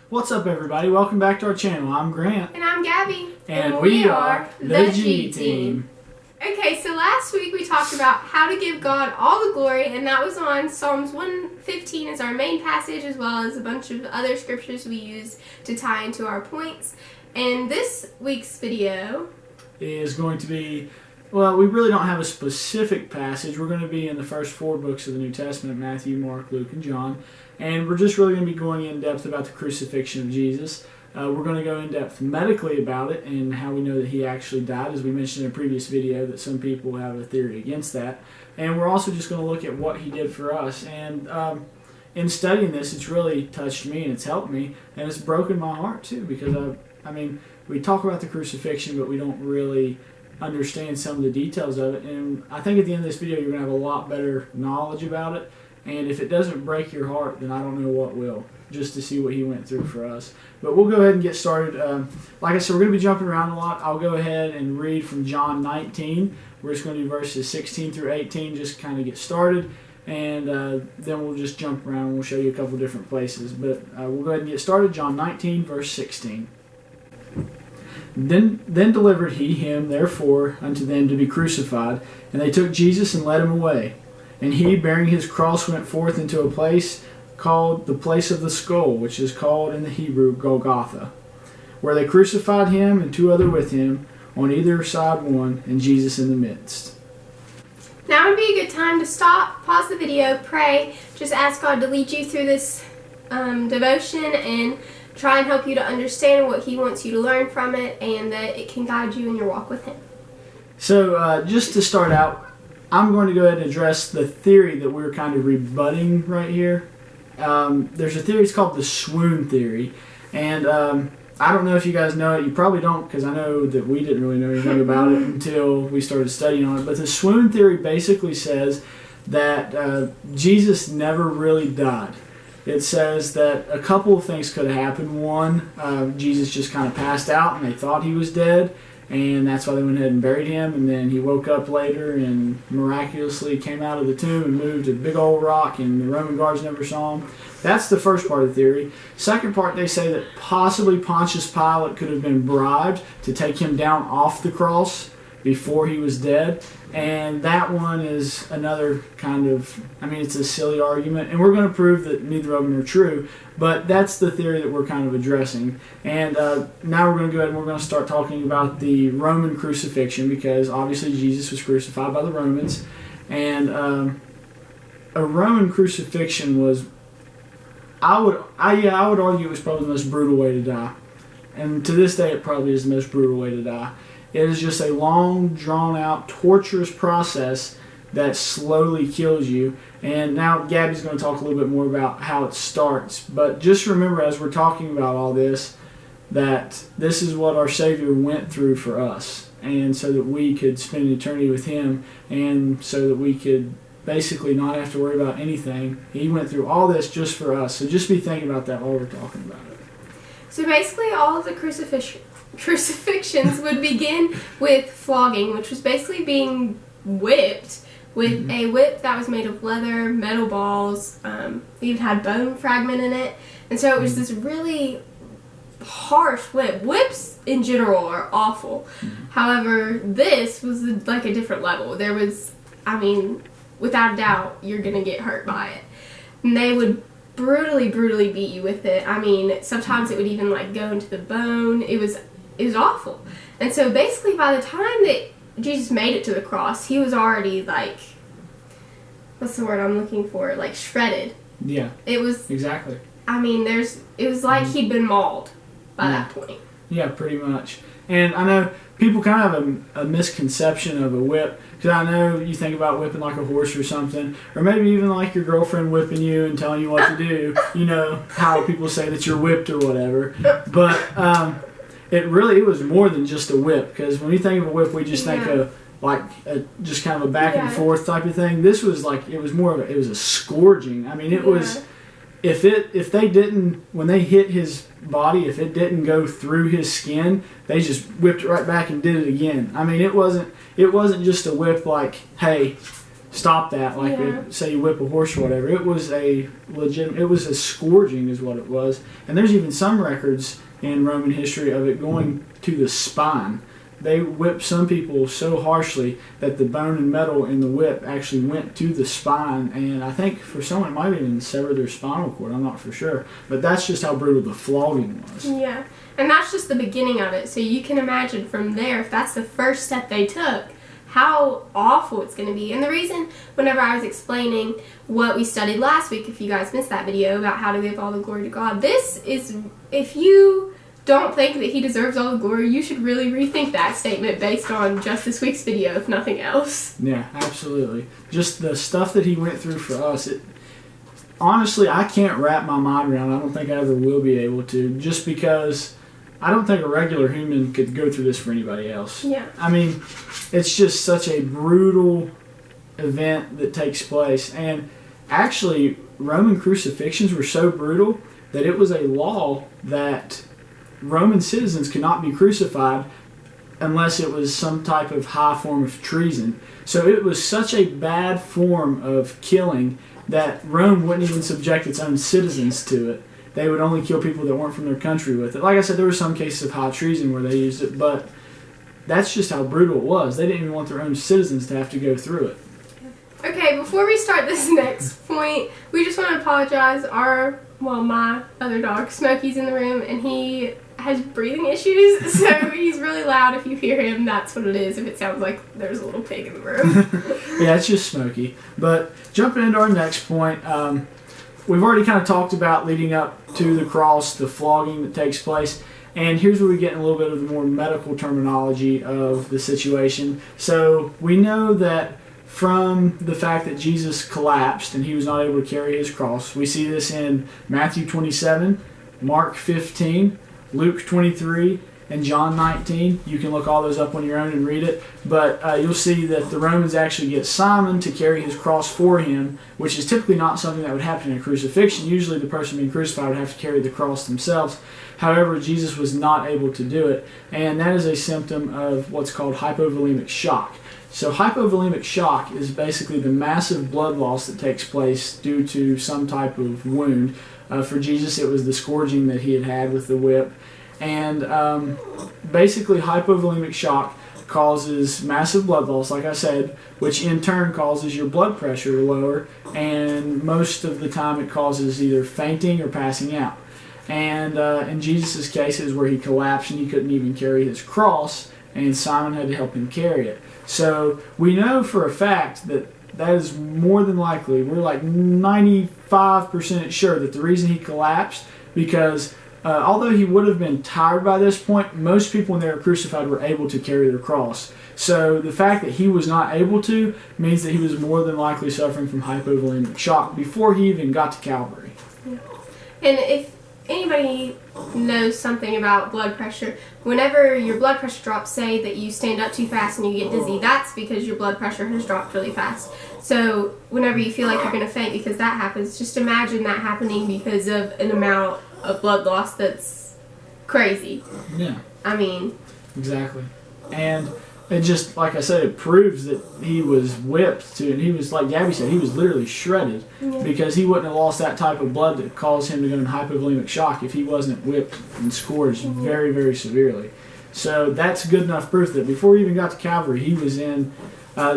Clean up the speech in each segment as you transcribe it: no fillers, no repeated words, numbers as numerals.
What's up, everybody? Welcome back to our channel. I'm Grant. And I'm Gabby. And we are the G Team. Okay, so last week we talked about how to give God all the glory, and that was on Psalms 115 as our main passage, as well as a bunch of other scriptures we used to tie into our points. And this week's video is going to be, well, we really don't have a specific passage. We're going to be in the first 4 books of the New Testament, Matthew, Mark, Luke, and John. And we're just really going to be going in depth about the crucifixion of Jesus. We're going to go in depth medically about it and how we know that he actually died, as we mentioned in a previous video, that some people have a theory against that. And we're also just going to look at what he did for us. And in studying this, it's really touched me and it's helped me. And it's broken my heart too, because I mean, we talk about the crucifixion, but we don't really understand some of the details of it. And I think at the end of this video, you're going to have a lot better knowledge about it. And if it doesn't break your heart, then I don't know what will, just to see what he went through for us. But we'll go ahead and get started. Like I said, we're going to be jumping around a lot. I'll go ahead and read from John 19. We're just going to do verses 16 through 18, just kind of get started. And then we'll just jump around and we'll show you a couple different places. But we'll go ahead and get started. John 19, verse 16. Then delivered he him, therefore, unto them to be crucified. And they took Jesus and led him away. And he, bearing his cross, went forth into a place called the place of the skull, which is called in the Hebrew Golgotha, where they crucified him and 2 other with him, on either side one, and Jesus in the midst. Now would be a good time to stop, pause the video, pray, just ask God to lead you through this devotion and try and help you to understand what he wants you to learn from it, and that it can guide you in your walk with him. So just to start out, I'm going to go ahead and address the theory that we're kind of rebutting right here. There's a theory, it's called the swoon theory. And I don't know if you guys know it. You probably don't, because I know that we didn't really know anything about it until we started studying on it. But the swoon theory basically says that Jesus never really died. It says that a couple of things could have happened. One, Jesus just kind of passed out and they thought he was dead. And that's why they went ahead and buried him. And then he woke up later and miraculously came out of the tomb and moved a big old rock, and the Roman guards never saw him. That's the first part of the theory. Second part, they say that possibly Pontius Pilate could have been bribed to take him down off the cross before he was dead. And that one is another kind of, I mean, it's a silly argument. And we're going to prove that neither of them are true. But that's the theory that we're kind of addressing. And now we're going to go ahead and we're going to start talking about the Roman crucifixion, because obviously Jesus was crucified by the Romans. And a Roman crucifixion was, I would argue it was probably the most brutal way to die. And to this day, it probably is the most brutal way to die. It is just a long, drawn-out, torturous process that slowly kills you. And now Gabby's going to talk a little bit more about how it starts. But just remember, as we're talking about all this, that this is what our Savior went through for us. And so that we could spend eternity with him, and so that we could basically not have to worry about anything. He went through all this just for us. So just be thinking about that while we're talking about it. So basically all of the crucifixions would begin with flogging, which was basically being whipped with a whip that was made of leather, metal balls, it even had bone fragment in it. And so it was this really harsh whip. Whips in general are awful. However, this was like a different level. There was, I mean, without a doubt, you're going to get hurt by it. And they would brutally beat you with it. I mean, sometimes it would even like go into the bone. It was awful. And so basically by the time that Jesus made it to the cross, he was already like, what's the word I'm looking for? Like shredded. Yeah. It was exactly. I mean, it was like he'd been mauled by that point. Yeah, pretty much. And I know people kind of have a misconception of a whip, because I know you think about whipping like a horse or something, or maybe even like your girlfriend whipping you and telling you what to do. You know how people say that you're whipped or whatever. But it was more than just a whip, because when we think of a whip, we just think of like just kind of a back and forth type of thing. This was like, it was a scourging. I mean, it was, if they didn't, when they hit his body, if it didn't go through his skin, they just whipped it right back and did it again. I mean, it wasn't just a whip like, hey, stop that. Like, say you whip a horse or whatever. It was a scourging is what it was. And there's even some records in Roman history of it going to the spine. They whipped some people so harshly that the bone and metal in the whip actually went to the spine, and I think for someone it might have even severed their spinal cord. I'm not for sure, but that's just how brutal the flogging was. Yeah, and that's just the beginning of it. So you can imagine from there, if that's the first step they took, how awful it's going to be. And the reason, whenever I was explaining what we studied last week, if you guys missed that video about how to give all the glory to God, this is, if you don't think that he deserves all the glory, you should really rethink that statement based on just this week's video, if nothing else. Yeah, absolutely. Just the stuff that he went through for us, honestly, I can't wrap my mind around. I don't think I ever will be able to, just because I don't think a regular human could go through this for anybody else. Yeah. I mean, it's just such a brutal event that takes place. And actually, Roman crucifixions were so brutal that it was a law that Roman citizens could not be crucified unless it was some type of high form of treason. So it was such a bad form of killing that Rome wouldn't even subject its own citizens to it. They would only kill people that weren't from their country with it. Like I said, there were some cases of high treason where they used it, but that's just how brutal it was. They didn't even want their own citizens to have to go through it. Okay, before we start this next point, we just want to apologize. My other dog, Smokey's in the room, and he has breathing issues, so he's really loud. If you hear him, that's what it is. If it sounds like there's a little pig in the room. Yeah, it's just Smokey. But jumping into our next point, we've already kind of talked about leading up to the cross, the flogging that takes place, and here's where we get in a little bit of the more medical terminology of the situation. So we know that from the fact that Jesus collapsed and he was not able to carry his cross. We see this in Matthew 27, Mark 15, Luke 23, and John 19. You can look all those up on your own and read it. But you'll see that the Romans actually get Simon to carry his cross for him, which is typically not something that would happen in a crucifixion. Usually the person being crucified would have to carry the cross themselves. However, Jesus was not able to do it, and that is a symptom of what's called hypovolemic shock. So hypovolemic shock is basically the massive blood loss that takes place due to some type of wound. For Jesus, it was the scourging that he had had with the whip. And basically hypovolemic shock causes massive blood loss, like I said, which in turn causes your blood pressure to lower, and most of the time it causes either fainting or passing out. And in Jesus' case, it was where he collapsed and he couldn't even carry his cross, and Simon had to help him carry it. So we know for a fact that that is more than likely, we're like 95% sure that the reason he collapsed, because although he would have been tired by this point, most people when they were crucified were able to carry their cross. So the fact that he was not able to means that he was more than likely suffering from hypovolemic shock before he even got to Calvary. Yeah. And if anybody knows something about blood pressure, whenever your blood pressure drops, say that you stand up too fast and you get dizzy, that's because your blood pressure has dropped really fast. So whenever you feel like you're going to faint because that happens, just imagine that happening because of an amount of blood loss that's crazy. Yeah. I mean, exactly. And it just, like I said, it proves that he was whipped too, and he was, like Gabby said, he was literally shredded, because he wouldn't have lost that type of blood that caused him to go in hypovolemic shock if he wasn't whipped and scourged very, very severely. So that's good enough proof that before he even got to Calvary, he was in,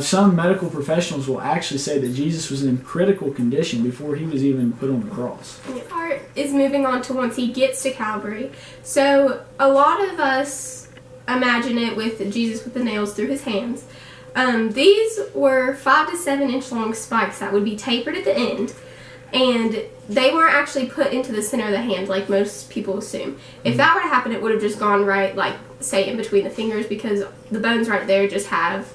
some medical professionals will actually say that Jesus was in critical condition before he was even put on the cross. The part is moving on to once he gets to Calvary. So a lot of us imagine it with Jesus with the nails through his hands. These were 5 to 7 inch long spikes that would be tapered at the end, and they weren't actually put into the center of the hand like most people assume. If that were to happen, it would have just gone right, like, say, in between the fingers, because the bones right there just have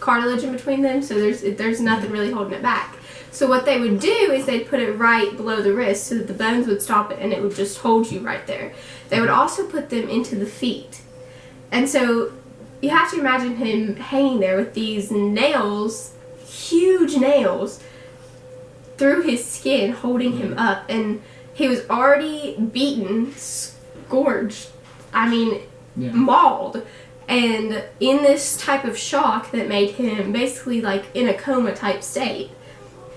cartilage in between them, so there's nothing really holding it back. So what they would do is they'd put it right below the wrist so that the bones would stop it and it would just hold you right there. They would also put them into the feet. And so you have to imagine him hanging there with these nails, huge nails, through his skin, holding him up. And he was already beaten, scourged, mauled. And in this type of shock that made him basically like in a coma type state.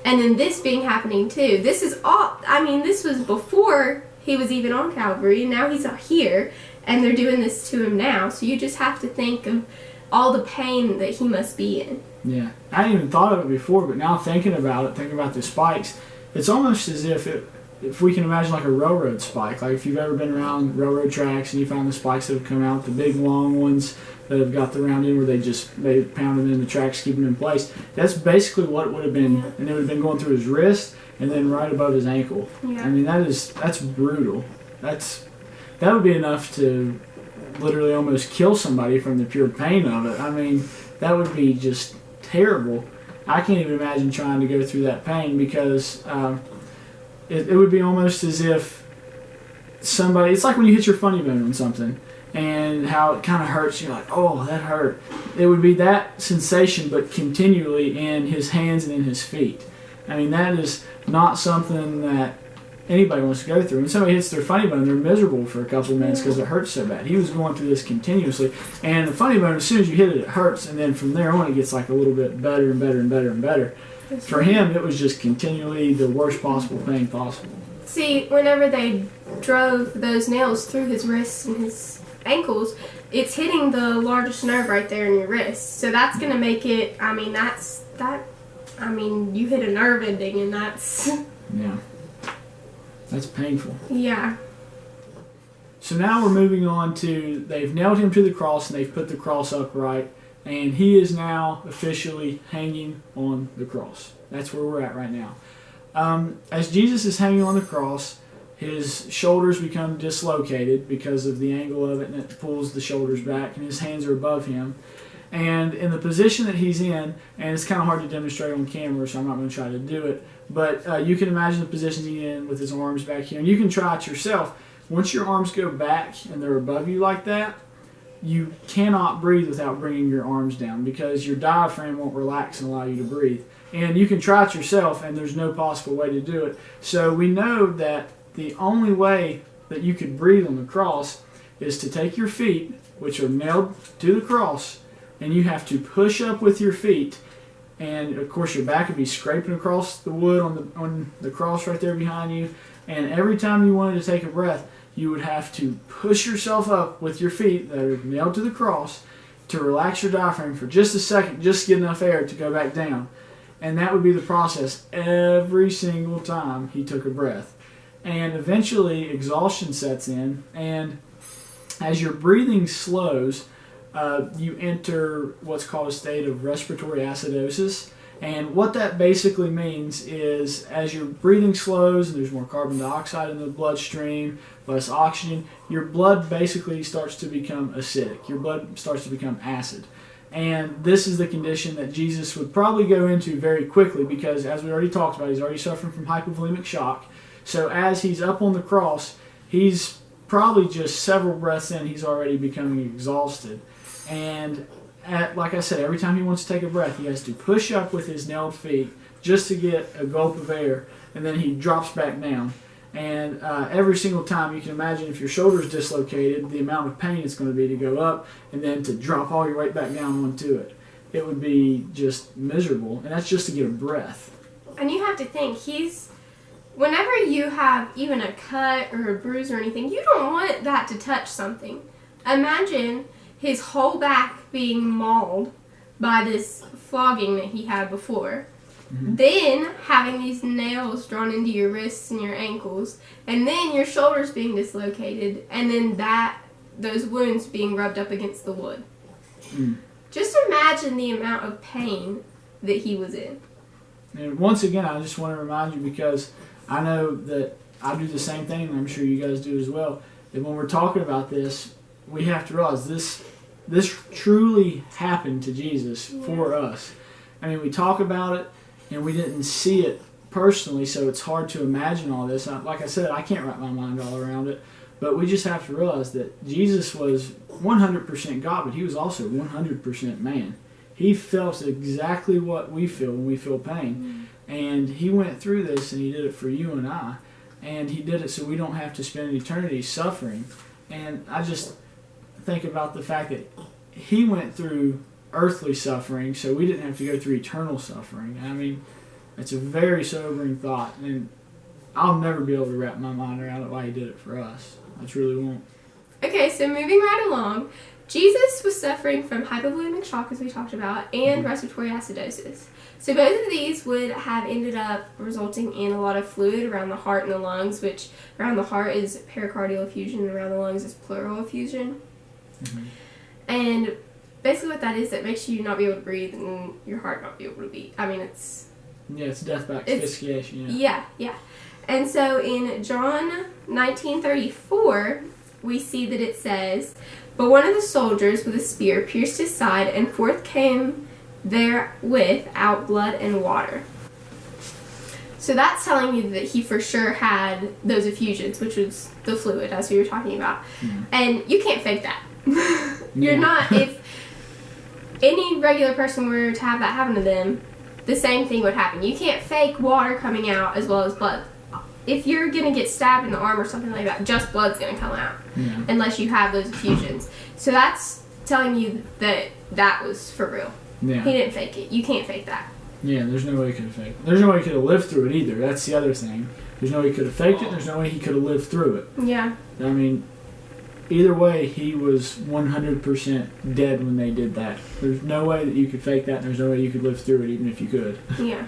And then this being happening too. This is all, I mean, this was before he was even on Calvary, and now he's here, and they're doing this to him now. So you just have to think of all the pain that he must be in. Yeah. I hadn't even thought of it before, but now thinking about the spikes, it's almost as if we can imagine like a railroad spike. Like if you've ever been around railroad tracks and you find the spikes that have come out, the big long ones that have got the round end where they pound them in the tracks, keep them in place. That's basically what it would have been, and it would have been going through his wrist and then right above his ankle. Yeah. I mean, that's brutal. That would be enough to literally almost kill somebody from the pure pain of it. I mean, that would be just terrible. I can't even imagine trying to go through that pain because it would be almost as if somebody, it's like when you hit your funny bone on something and how it kind of hurts. You're like, oh, that hurt. It would be that sensation, but continually in his hands and in his feet. I mean, that is not something that anybody wants to go through. When somebody hits their funny bone, they're miserable for a couple of minutes because it hurts so bad. He was going through this continuously. And the funny bone, as soon as you hit it, it hurts. And then from there on, it gets like a little bit better and better and better and better. For him, it was just continually the worst possible pain possible. See, whenever they drove those nails through his wrists and his ankles, it's hitting the largest nerve right there in your wrist. So that's going to make it, I mean, you hit a nerve ending and that's... Yeah. That's painful. Yeah. So now we're moving on to, they've nailed him to the cross and they've put the cross upright, and he is now officially hanging on the cross. That's where we're at right now. As Jesus is hanging on the cross, his shoulders become dislocated because of the angle of it, and it pulls the shoulders back, and his hands are above him. And in the position that he's in, and it's kind of hard to demonstrate on camera, so I'm not going to try to do it, but you can imagine the position he's in with his arms back here. And you can try it yourself. Once your arms go back and they're above you like that, you cannot breathe without bringing your arms down because your diaphragm won't relax and allow you to breathe. And you can try it yourself, and there's no possible way to do it. So we know that the only way that you could breathe on the cross is to take your feet, which are nailed to the cross, and you have to push up with your feet, and of course your back would be scraping across the wood on the cross right there behind you, and every time you wanted to take a breath, you would have to push yourself up with your feet that are nailed to the cross to relax your diaphragm for just a second, just to get enough air to go back down. And that would be the process every single time he took a breath. And eventually exhaustion sets in, and as your breathing slows, you enter what's called a state of respiratory acidosis. And what that basically means is as your breathing slows and there's more carbon dioxide in the bloodstream, less oxygen, your blood basically starts to become acidic. Your blood starts to become acid. And this is the condition that Jesus would probably go into very quickly because, as we already talked about, he's already suffering from hypovolemic shock. So as he's up on the cross, he's probably just several breaths in, he's already becoming exhausted. And like I said, every time he wants to take a breath, he has to push up with his nailed feet just to get a gulp of air, and then he drops back down. And every single time, you can imagine if your shoulder's dislocated, the amount of pain it's going to be to go up and then to drop all your weight back down onto it. It would be just miserable, and that's just to get a breath. And you have to think, whenever you have even a cut or a bruise or anything, you don't want that to touch something. Imagine his whole back being mauled by this flogging that he had before. Mm-hmm. Then having these nails drawn into your wrists and your ankles, and then your shoulders being dislocated, and then those wounds being rubbed up against the wood. Mm. Just imagine the amount of pain that he was in. And once again, I just want to remind you, because I know that I do the same thing, and I'm sure you guys do as well, that when we're talking about this, we have to realize this truly happened to Jesus for us. I mean, we talk about it, and we didn't see it personally, so it's hard to imagine all this. Like I said, I can't wrap my mind all around it, but we just have to realize that Jesus was 100% God, but he was also 100% man. He felt exactly what we feel when we feel pain, and he went through this, and he did it for you and I, and he did it so we don't have to spend eternity suffering. And I just think about the fact that he went through earthly suffering, so we didn't have to go through eternal suffering. I mean, it's a very sobering thought, and I'll never be able to wrap my mind around it why he did it for us. I truly won't. Okay, so moving right along, Jesus was suffering from hypovolemic shock, as we talked about, and respiratory acidosis. So both of these would have ended up resulting in a lot of fluid around the heart and the lungs, which around the heart is pericardial effusion, and around the lungs is pleural effusion. Mm-hmm. And basically what that is, it makes you not be able to breathe and your heart not be able to beat. I mean, it's... Yeah, it's death by asphyxiation. Yeah. And so in John 19:34, we see that it says, "But one of the soldiers with a spear pierced his side, and forth came therewith out blood and water." So that's telling you that he for sure had those effusions, which was the fluid, as we were talking about. Mm-hmm. And you can't fake that. You're not, if any regular person were to have that happen to them, the same thing would happen. You can't fake water coming out as well as blood. If you're going to get stabbed in the arm or something like that, just blood's going to come out, unless you have those effusions. So that's telling you that that was for real. Yeah. He didn't fake it. You can't fake that. Yeah, there's no way he could have faked it. There's no way he could have lived through it either. That's the other thing. There's no way he could have faked it. There's no way he could have lived through it. Yeah. I mean, either way, he was 100% dead when they did that. There's no way that you could fake that, and there's no way you could live through it, even if you could. Yeah.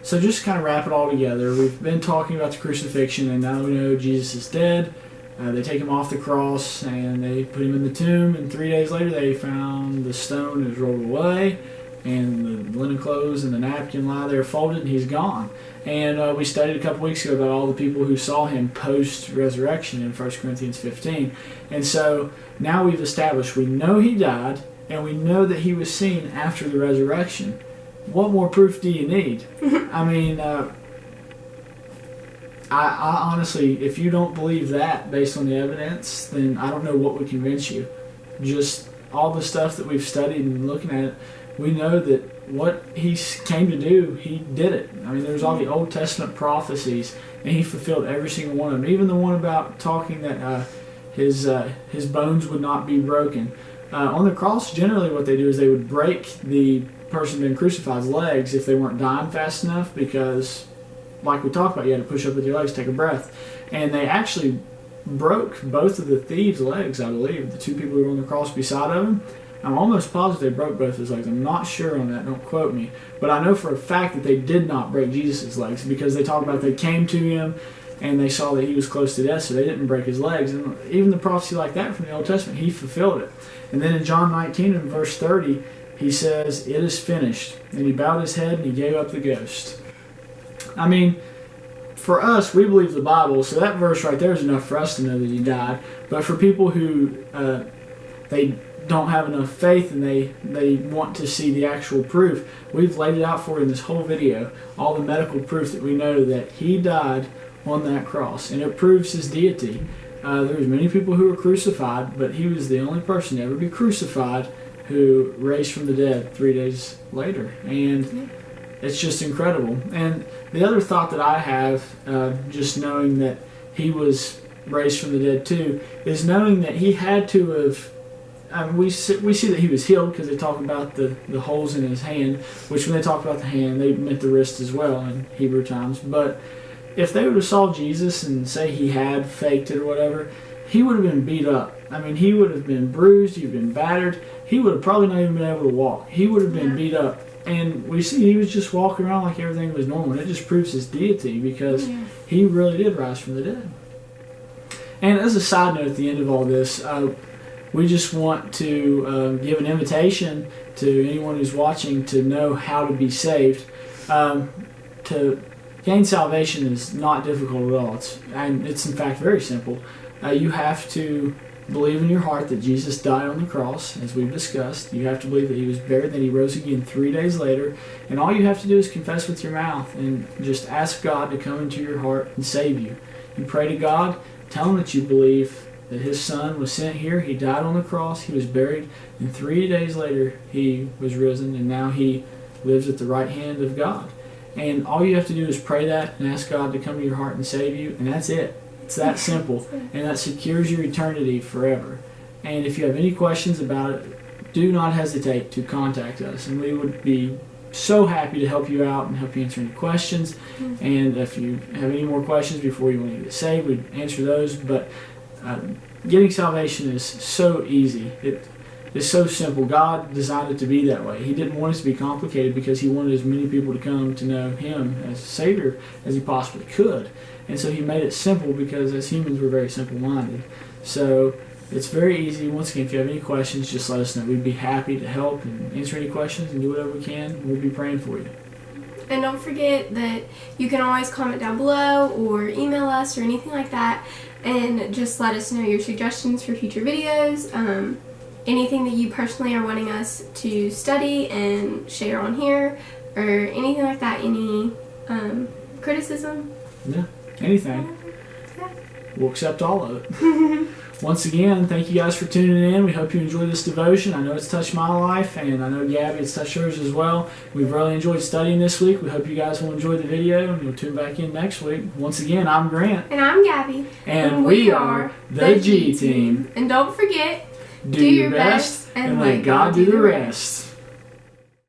So just to kind of wrap it all together, we've been talking about the crucifixion, and now we know Jesus is dead. They take him off the cross, and they put him in the tomb, and 3 days later they found the stone is rolled away, and the linen clothes and the napkin lie there folded, and he's gone. And we studied a couple weeks ago about all the people who saw him post-resurrection in 1 Corinthians 15. And so now we've established we know he died, and we know that he was seen after the resurrection. What more proof do you need? I mean, I honestly, if you don't believe that based on the evidence, then I don't know what would convince you. Just all the stuff that we've studied and looking at it, we know that what he came to do, he did it. I mean, there's all the Old Testament prophecies, and he fulfilled every single one of them. Even the one about talking that his bones would not be broken. On the cross, generally what they do is they would break the person being crucified's legs if they weren't dying fast enough, because like we talked about, you had to push up with your legs, take a breath. And they actually broke both of the thieves' legs, I believe, the two people who were on the cross beside of him. I'm almost positive they broke both his legs. I'm not sure on that, don't quote me. But I know for a fact that they did not break Jesus' legs, because they talk about they came to him and they saw that he was close to death, so they didn't break his legs. And even the prophecy like that from the Old Testament, he fulfilled it. And then in John 19 and verse 30, he says, "It is finished." And he bowed his head and he gave up the ghost. I mean, for us, we believe the Bible, so that verse right there is enough for us to know that he died. But for people who they don't have enough faith and they want to see the actual proof, we've laid it out for you in this whole video, all the medical proof that we know that he died on that cross, and it proves his deity. There was many people who were crucified, but he was the only person to ever be crucified who raised from the dead 3 days later. And it's just incredible. And the other thought that I have, just knowing that he was raised from the dead too, is knowing that he had to have, we see that he was healed because they talk about the holes in his hand, which when they talk about the hand, they meant the wrist as well in Hebrew times. But if they would have saw Jesus and say he had faked it or whatever, he would have been beat up. I mean, he would have been bruised, he'd been battered, he would have probably not even been able to walk. He would have been beat up. And we see he was just walking around like everything was normal. And it just proves his deity, because he really did rise from the dead. And as a side note at the end of all this, we just want to give an invitation to anyone who's watching to know how to be saved. To gain salvation is not difficult at all. It's in fact very simple. You have to believe in your heart that Jesus died on the cross, as we've discussed. You have to believe that he was buried, that he rose again 3 days later. And all you have to do is confess with your mouth and just ask God to come into your heart and save you. You pray to God, tell him that you believe that his son was sent here, he died on the cross, he was buried, and 3 days later he was risen, and now he lives at the right hand of God. And all you have to do is pray that and ask God to come to your heart and save you, and that's it. It's that simple, and that secures your eternity forever. And if you have any questions about it, do not hesitate to contact us, and we would be so happy to help you out and help you answer any questions. And if you have any more questions before you want to get saved, we'd answer those. But getting salvation is so easy. It's so simple. God designed it to be that way. He didn't want it to be complicated because He wanted as many people to come to know Him as Savior as He possibly could. And so He made it simple because as humans we're very simple-minded. So it's very easy. Once again, if you have any questions, just let us know. We'd be happy to help and answer any questions and do whatever we can. We'll be praying for you. And don't forget that you can always comment down below or email us or anything like that, and just let us know your suggestions for future videos. Anything that you personally are wanting us to study and share on here, or anything like that. Any criticism? Yeah, anything. Yeah. We'll accept all of it. Once again, thank you guys for tuning in. We hope you enjoyed this devotion. I know it's touched my life, and I know Gabby, it's touched hers as well. We've really enjoyed studying this week. We hope you guys will enjoy the video, and you'll tune back in next week. Once again, I'm Grant. And I'm Gabby. And we are the G Team. And don't forget, Do your best and let God do the rest.